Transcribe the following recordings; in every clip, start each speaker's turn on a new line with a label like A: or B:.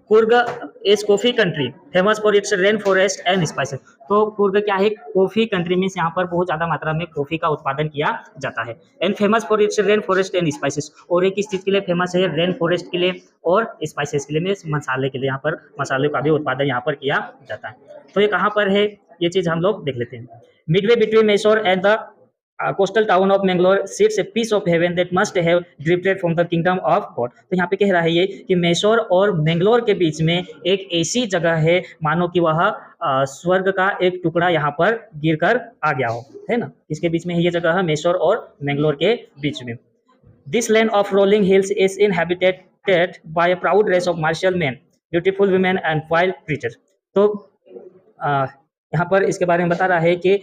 A: Coorg is coffee country famous for its rain forest and spices. तो कुर्ग क्या है, coffee country means यहाँ पर बहुत ज्यादा मात्रा में कॉफी का उत्पादन किया जाता है। And famous for its rain forest and spices, और एक किस चीज के लिए फेमस है, रेन फॉरेस्ट के लिए और स्पाइसेस के लिए, मीन्स मसाले के लिए, यहाँ पर मसाले का भी उत्पादन यहाँ पर किया जाता है। तो ये कहाँ पर है, ये चीज हम लोग देख लेते हैं। Midway between Mysore and the coastal town of Mangalore sits a piece of heaven that must have drifted from the kingdom of God। तो यहाँ पे कह रहा है ये कि मैसूर और मैंगलोर के बीच में एक ऐसी जगह है मानो कि वह स्वर्ग का एक टुकड़ा यहाँ पर गिरकर आ गया हो, है ना। इसके बीच में ये जगह है मैसूर और मैंगलोर के बीच में। This land of rolling hills is inhabited by a proud race of martial men, beautiful women and wild creatures। तो यहाँ पर इसके बारे में बता रहा है कि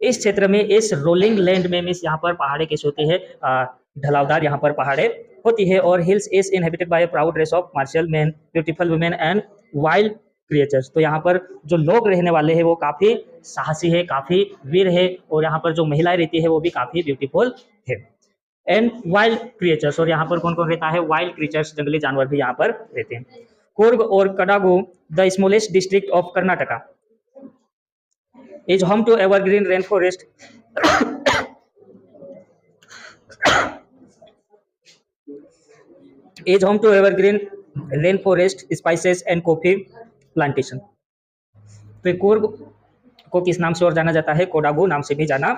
A: इस क्षेत्र में, इस रोलिंग लैंड में, मीन्स यहाँ पर पहाड़े कैसे होते हैं, ढलावदार यहाँ पर पहाड़े होती है। और hills is inhabited by proud race of martial man, beautiful women and wild creatures. तो यहाँ पर जो लोग रहने वाले हैं वो काफी साहसी है, काफी वीर है, और यहाँ पर जो महिलाएं रहती है वो भी काफी ब्यूटीफुल है। एंड वाइल्ड क्रिएचर्स, और यहाँ पर कौन कौन रहता है, वाइल्ड क्रिएचर्स, जंगली जानवर भी यहाँ पर रहते हैं। कुर्ग और Kodagu the smallest district of Karnataka is home to evergreen rainforest is home to evergreen rainforest spices and coffee plantation। तो कुर्ग को किस नाम से और जाना जाता है, कोडागु नाम से भी जाना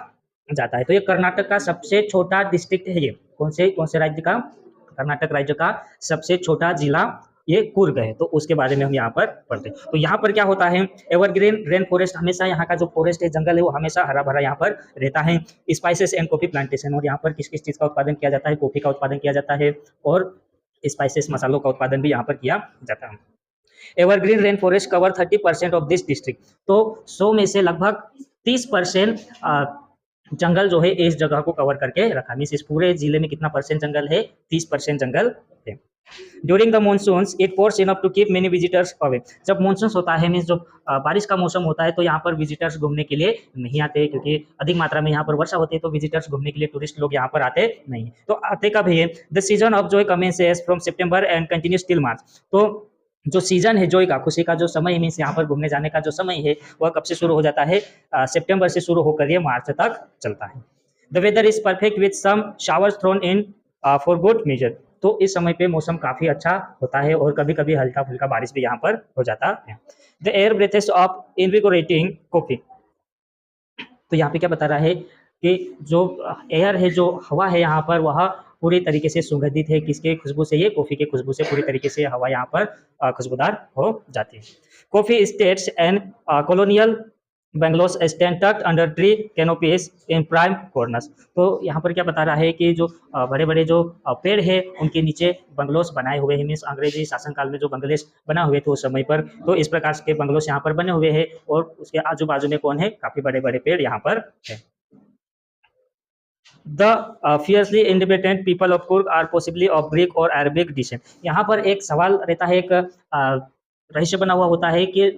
A: जाता है। तो ये कर्नाटक का सबसे छोटा डिस्ट्रिक्ट है। ये कौन से राज्य का, कर्नाटक राज्य का सबसे छोटा जिला ये कुर्ग है। तो उसके बारे में हम यहाँ पर पढ़ते हैं। तो यहाँ पर क्या होता है, एवरग्रीन रेन फॉरेस्ट, हमेशा यहाँ का जो फॉरेस्ट है, जंगल है, वो हमेशा हरा भरा यहाँ पर रहता है। स्पाइसेस एंड कॉफी प्लांटेशन, और यहाँ पर किस किस चीज का उत्पादन किया जाता है, कॉफी का उत्पादन किया जाता है, और स्पाइसेस मसालों का उत्पादन भी यहाँ पर किया जाता है। Evergreen rain forest cover 30% of this district. तो 100 में से लगभग 30% जंगल जो है इस जगह को कवर करके रखा। मीन्स इस पूरे जिले में कितना परसेंट जंगल है, 30% जंगल है। During the monsoons it pours enough to keep many visitors away. जब मानसून होता है, मीन्स जो बारिश का मौसम होता है, तो यहाँ पर विजिटर्स घूमने के लिए नहीं आते, क्योंकि अधिक मात्रा में यहाँ पर वर्षा होती है, तो विजिटर्स घूमने के लिए, टूरिस्ट लोग यहाँ पर आते नहीं। तो आते कब है, the season of Joy commences from September and continues till March. तो जो सीजन है जॉय का, खुशी का जो समय, मीन्स यहाँ पर घूमने जाने का जो समय है, वह कब से शुरू हो जाता है, सितंबर से शुरू होकर ये मार्च तक चलता है। The weather is perfect with some showers thrown in for good measure. तो इस समय पे मौसम काफी अच्छा होता है, और कभी कभी हल्का फुल्का बारिश भी यहाँ पर हो जाता है। The air breathes of invigorating coffee. तो यहाँ पे क्या बता रहा है कि जो एयर है, जो हवा है यहाँ पर, वह पूरी तरीके से सुगंधित है। किसके खुशबू से, ये कॉफी के खुशबू से पूरी तरीके से हवा यहाँ पर खुशबूदार हो जाती है। Coffee estates and colonial bungalows stand tucked under tree canopies in prime corners. तो यहाँ पर क्या बता रहा है कि जो बड़े बड़े जो पेड़ है, उनके नीचे बंगलोस बनाए हुए हैं। मीन्स अंग्रेजी शासनकाल में जो बंगलेस बना हुए थे उस समय पर, तो इस प्रकार के बंगलोस यहाँ पर बने हुए हैं, और उसके आजू बाजू में कौन है, काफी बड़े बड़े पेड़ यहाँ पर है। The fiercely independent people of Kurg are possibly of Greek और Arabic descent। यहाँ पर एक सवाल रहता है, एक रहस्य बना हुआ होता है कि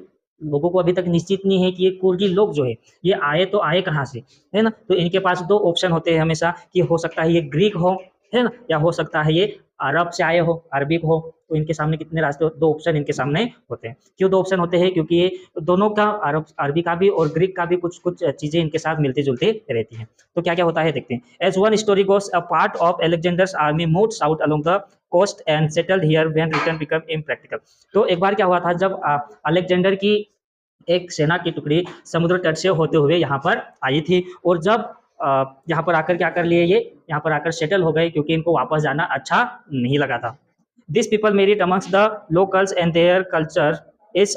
A: लोगों को अभी तक निश्चित नहीं है कि ये कुर्गी लोग जो है ये आए तो आए कहाँ से, है ना। तो इनके पास दो ऑप्शन होते हैं हमेशा, कि हो सकता है ये ग्रीक हो, है ना, या हो सकता है ये अरब से आए हो, अरबिक हो। तो इनके सामने कितने रास्ते, दो ऑप्शन इनके सामने होते हैं। क्यों दो ऑप्शन होते हैं, क्योंकि ये दोनों का, अरबी का भी और ग्रीक का भी कुछ कुछ चीजें इनके साथ मिलती जुलती रहती हैं। तो क्या क्या होता है देखते हैं। As one story goes, a part of Alexander's army moved south along the coast and settled here when return become impractical. तो एक बार क्या हुआ था, जब अलेक्जेंडर की एक सेना की टुकड़ी समुद्र तट से होते हुए यहाँ पर आई थी, और जब यहाँ पर आकर क्या कर लिए, ये यहाँ पर आकर सेटल हो गए, क्योंकि इनको वापस जाना अच्छा नहीं लगा था। This people married amongst the locals and their culture is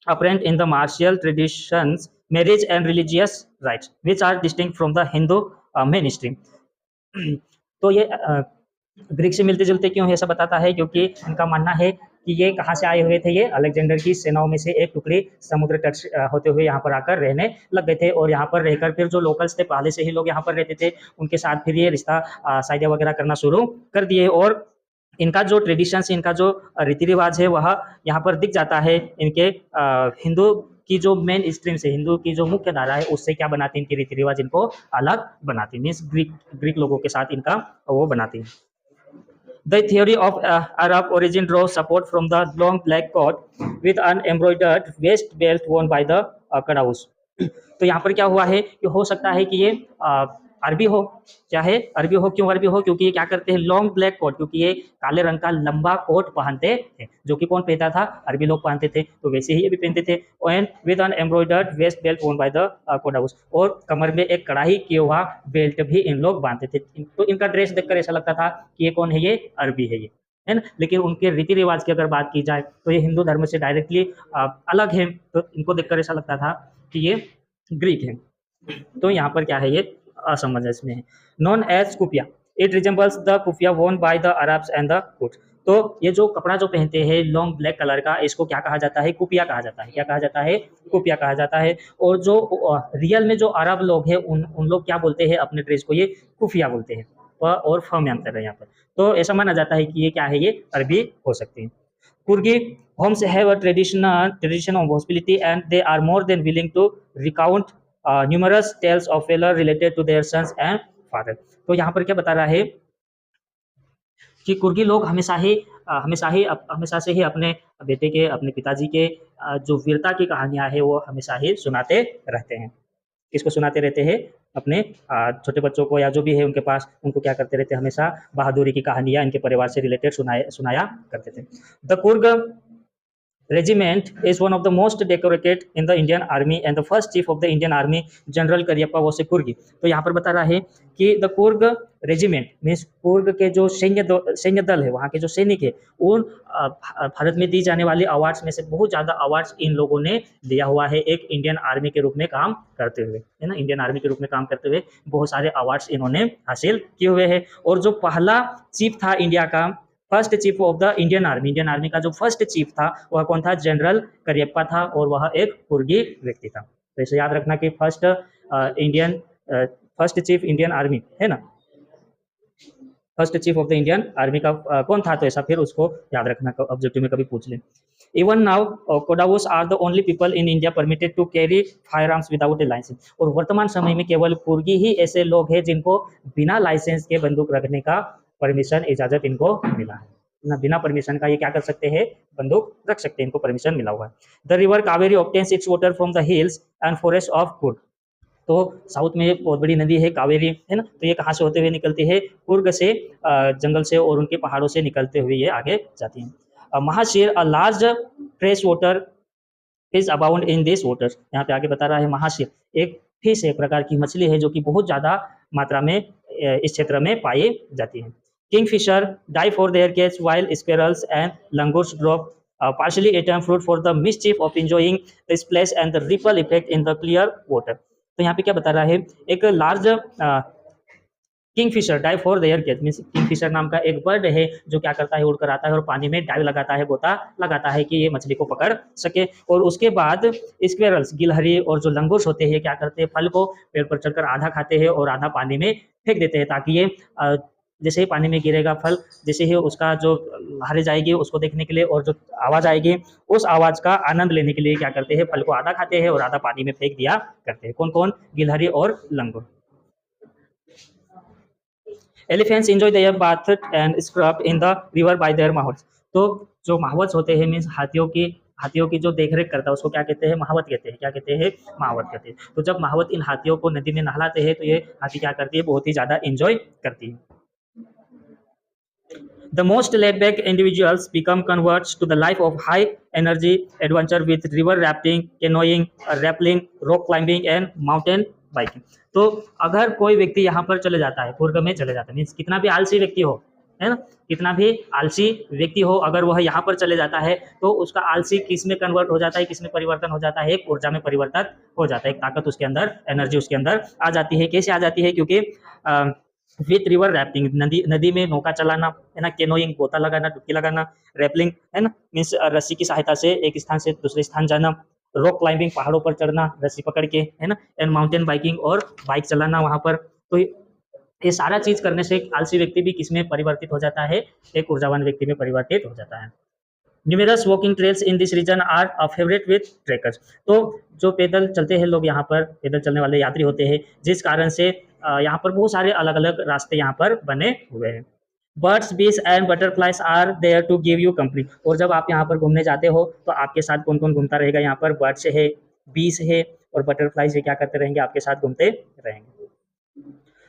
A: apparent in the martial traditions, marriage and religious rites, which are distinct from the Hindu mainstream। तो ये ग्रीक से मिलते जुलते क्यों है, ऐसा बताता है, क्योंकि इनका मानना है कि ये कहाँ से आए हुए थे, ये अलेक्जेंडर की सेनाओं में से एक टुकड़ी समुद्र तट होते हुए यहाँ पर आकर रहने लग गए थे, और यहाँ पर रहकर फिर जो लोकल्स थे, पहले से ही लोग यहाँ पर रहते थे, उनके साथ फिर ये रिश्ता शादियाँ वगैरह करना शुरू कर दिए। और इनका जो ट्रेडिशन है, इनका जो रीति रिवाज है, वह यहाँ पर दिख जाता है। इनके हिंदू की जो मेन स्ट्रीम से, हिंदू की जो मुख्य धारा है, उससे क्या बनाती है, इनकी रीति रिवाज इनको अलग बनाती है। मीन्स ग्रीक लोगों के साथ इनका वो बनाती है। The theory of Arab origin draws support from the long black coat with an embroidered waist belt worn by the Qadaus. तो यहाँ पर क्या हुआ है कि हो सकता है कि ये अरबी हो। क्या है? अरबी हो। क्यों अरबी हो? क्योंकि ये क्या करते हैं, लॉन्ग ब्लैक कोट, क्योंकि ये काले रंग का लंबा कोट पहनते थे, जो कि कौन पहनता था? अरबी लोग पहनते थे, तो वैसे ही ये भी पहनते थे। And with an embroidered waist belt worn by the Kodavas, और कमर में एक कढ़ाई किया हुआ बेल्ट भी इन लोग बांधते थे। तो इनका ड्रेस देखकर ऐसा लगता था कि ये कौन है? ये अरबी है ना। लेकिन उनके रीति रिवाज की अगर बात की जाए तो ये हिंदू धर्म से डायरेक्टली अलग है, तो इनको देखकर ऐसा लगता था कि ये ग्रीक है। तो यहाँ पर क्या है, ये असमंजस में है। Known as kupya, it resembles the kupya worn by the Arabs and the Kurds. तो ये जो कपड़ा जो पहनते हैं लॉन्ग ब्लैक कलर का, इसको क्या कहा जाता है? कुपिया कहा जाता है। क्या कहा जाता है? कुपिया कहा जाता है। और जो रियल में जो अरब लोग हैं उन लोग क्या बोलते हैं अपने ड्रेस को? ये कुफिया बोलते हैं। और फ में अंतर है यहाँ पर। तो ऐसा माना जाता है कि ये क्या है? ये अरबी हो सकती है। कुर्गी homes have a tradition of hospitality, and they are more than willing to recount numerous tales of valor related to their sons and father. तो यहाँ पर क्या बता रहा है कि कुर्गी लोग हमेशा से ही अपने बेटे के, अपने पिताजी के जो वीरता की कहानियां है वो हमेशा ही सुनाते रहते हैं। किसको सुनाते रहते हैं? अपने छोटे बच्चों को या जो भी है उनके पास, उनको क्या करते रहते हैं? हमेशा बहादुरी की कहानियां इनके परिवार से रिलेटेड सुनाया करते थे। The Coorg regiment is one of the most decorated in the Indian Army, and the first chief of the Indian Army, General Cariappa, was a कुर्गी। तो यहाँ पर बता रहा है कि the Coorg regiment means Coorg के जो सैन्य दल है, वहाँ के जो सैनिक है, उन भारत में दी जाने वाले अवार्ड्स में से बहुत ज़्यादा अवार्ड्स इन लोगों ने लिया हुआ है एक इंडियन आर्मी के रूप में काम करते हुए, है ना। इंडियन आर्मी के रूप में काम करते हुए बहुत सारे अवार्ड्स इन्होंने हासिल किए हुए हैं। और जो पहला चीफ था इंडिया का, first chief of the Indian army का जो फर्स्ट चीफ था वह कौन था? जनरल करियप्पा था, और वह एक कुर्गी व्यक्ति था। तो इसे याद रखना कि फर्स्ट चीफ इंडियन आर्मी है ना, first chief of the Indian army का कौन था? तो ऐसा फिर उसको याद रखना, ऑब्जेक्टिव में कभी पूछ ले। Even now Kodavas are the only people in India permitted to carry firearms without a licence. और वर्तमान समय में केवल कुर्गी ही ऐसे लोग हैं जिनको बिना लाइसेंस के बंदूक रखने का परमिशन, इजाजत इनको मिला है ना। बिना परमिशन का ये क्या कर सकते हैं? बंदूक रख सकते हैं, इनको परमिशन मिला हुआ है। The river Kaveri obtains it's water from the hills and forest of Coorg. तो साउथ में एक बहुत बड़ी नदी है कावेरी, है ना। तो ये कहाँ से होते हुए निकलती है? कुर्ग से, जंगल से और उनके पहाड़ों से निकलते हुए ये आगे जाती है। Mahseer, a large freshwater fish abound in this water. यहाँ पे आगे बता रहा है महाशीर एक फिश है, एक प्रकार की मछली है जो कि बहुत ज़्यादा मात्रा में इस क्षेत्र में पाई जाती है। Kingfisher die for their catch, while squirrels and langurs drop partially eaten fruit for the mischief of enjoying the splash and the ripple effect in the clear water. तो यहाँ पे क्या बता रहा है? एक large kingfisher dive for their cage, means kingfisher नाम का एक बर्ड है जो क्या करता है? उड़कर आता है और पानी में डाइव लगाता है, गोता लगाता है कि ये मछली को पकड़ सके। और उसके बाद स्क्वेरल्स, गिलहरी और जो लंगूर होते हैं क्या करते हैं? फल को पेड़ पर चढ़कर आधा खाते हैं और आधा पानी में फेंक देते हैं, ताकि ये जैसे ही पानी में गिरेगा फल, जैसे ही उसका जो लहरें जाएगी उसको देखने के लिए और जो आवाज़ आएगी उस आवाज़ का आनंद लेने के लिए क्या करते हैं? फल को आधा खाते हैं और आधा पानी में फेंक दिया करते हैं। कौन कौन? गिलहरी और लंगूर। Elephants enjoy their bath and scrub in the river by their mahouts. तो जो माहवत होते हैं मीन्स हाथियों की जो देखरेख करता है उसको क्या कहते हैं? महावत कहते हैं। क्या कहते हैं? महावत कहते हैं। तो जब महावत इन हाथियों को नदी में नहलाते हैं तो ये हाथी क्या करती है? बहुत ही ज़्यादा एंजॉय करती है। The most laid-back individuals become converts to the life of high-energy adventure with river rafting, canoeing, rappelling, rock climbing and mountain biking. तो अगर कोई व्यक्ति यहाँ पर चले जाता है, कुर्ग में चले जाता है, मीन्स कितना भी आलसी व्यक्ति हो, है ना, कितना भी आलसी व्यक्ति हो, अगर वह यहाँ पर चले जाता है तो उसका आलसी किस में कन्वर्ट हो जाता है? किस में परिवर्तन हो जाता है? एक ऊर्जा में परिवर्तन हो जाता है, एक ताकत उसके अंदर, एनर्जी उसके अंदर आ जाती है। कैसे आ जाती है? क्योंकि विथ रिवर रैफ्टिंग, नदी में नौका चलाना, है ना, केनोइंग गोता लगाना, डुबकी लगाना, रैपलिंग, है ना, मीन्स रस्सी की सहायता से एक स्थान से दूसरे स्थान जाना, रॉक क्लाइंबिंग पहाड़ों पर चढ़ना रस्सी पकड़ के, है ना, एंड माउंटेन बाइकिंग और बाइक चलाना वहाँ पर। तो ये सारा चीज करने से एक आलसी व्यक्ति भी किस में परिवर्तित हो जाता है? एक ऊर्जावान व्यक्ति में परिवर्तित हो जाता है। Numerous walking trails in this region are a favourite with trekkers. तो जो पैदल चलते हैं लोग, यहाँ पर पैदल चलने वाले यात्री होते हैं, जिस कारण से यहाँ पर बहुत सारे अलग अलग रास्ते यहाँ पर बने हुए हैं। Birds bees and butterflies are there to give you company. और जब आप यहाँ पर घूमने जाते हो तो आपके साथ कौन कौन घूमता रहेगा, यहाँ पर बर्ड्स है, बीज है और बटरफ्लाइज है, क्या करते रहेंगे, आपके साथ घूमते रहेंगे।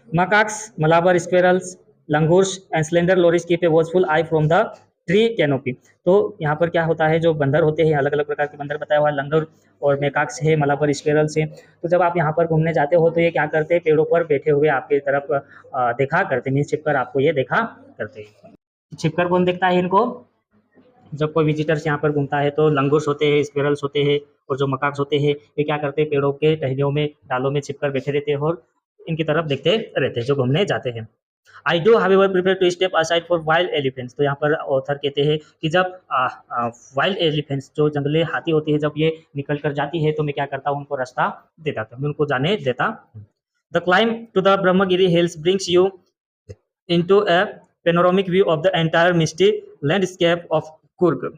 A: Macaques, Malabar squirrels, langurs and slender lories keep a watchful eye from the tree canopy. तो यहाँ पर क्या होता है, जो बंदर होते हैं, अलग अलग प्रकार के बंदर बताया हुआ, लंगूर और मेकाक्स है, मलाबर स्क्वेरल्स है। तो जब आप यहाँ पर घूमने जाते हो तो ये क्या करते हैं, पेड़ों पर बैठे हुए आपकी तरफ देखा करते, मीन्स छिपकर आपको ये देखा करते हैं। छिपकर कौन देखता है इनको, जब कोई विजिटर्स यहाँ पर घूमता है तो लंगूर्स होते हैं, स्क्वेरल्स होते हैं और जो मकाक्स होते हैं, ये क्या करते हैं, पेड़ों के टहनियों में, डालों में छिपकर बैठे रहते हैं और इनकी तरफ देखते रहते हैं जो घूमने जाते हैं। I do however prefer to step aside for wild elephants. तो यहाँ पर ऑथर कहते हैं कि जब वाइल्ड एलिफेंट्स जो जंगली हाथी होती है, जब ये निकल कर जाती है तो मैं क्या करता हूँ, उनको रास्ता देता था, मैं उनको जाने देता हूँ। The climb to the Brahmagiri hills brings you into a panoramic view of the entire misty landscape of Coorg.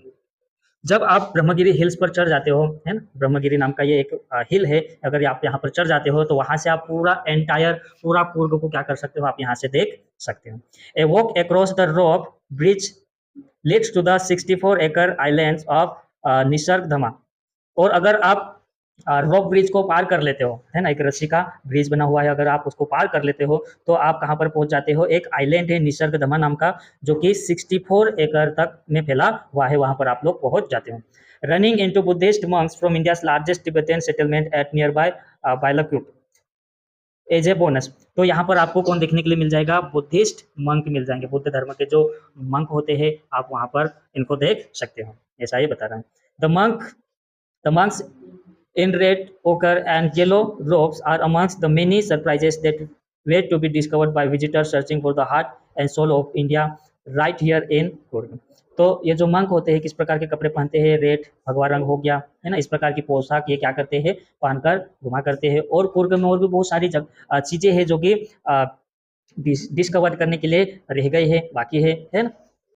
A: जब आप ब्रह्मगिरी हिल्स पर चढ़ जाते हो, है ना, ब्रह्मगिरी नाम का ये एक हिल है, अगर आप यहाँ पर चढ़ जाते हो तो वहां से आप पूरा एंटायर पूरा कुर्ग को क्या कर सकते हो, आप यहाँ से देख सकते हो। A walk across the rock bridge leads to the 64 एकड़ आइलैंड्स ऑफ निसर्गधाम। और अगर आप रॉक ब्रिज को पार कर लेते हो, है ना, एक रस्सी का ब्रिज बना हुआ है, अगर आप उसको पार कर लेते हो तो आप कहाँ पर पहुंच जाते हो, एक आइलैंड है निसर्गधाम नाम का, जो कि 64 एकड़ तक में फैला हुआ है, वहां पर आप लोग पहुंच जाते हो। Running into Buddhist monks from India's largest Tibetan settlement at nearby Bylakuppe as a bonus. तो यहाँ पर आपको कौन देखने के लिए मिल जाएगा, बुद्धिस्ट मंक मिल जाएंगे, बुद्ध धर्म के जो मंक होते हैं, आप वहां पर इनको देख सकते हो, ऐसा ही बता रहा है। The monks in red ochre and yellow robes are amongst the many surprises that wait to be discovered by visitors searching for the heart and soul of India right here in Kurg। तो ये जो monk होते हैं किस प्रकार के कपड़े पहनते हैं, रेड भगवा रंग हो गया, है ना, इस प्रकार की पोशाक ये क्या करते हैं, पहनकर घुमा करते हैं। और कुर्ग में और भी बहुत सारी चीजें हैं जो कि डिस्कवर करने के लिए रह गई है, बाकी है ना।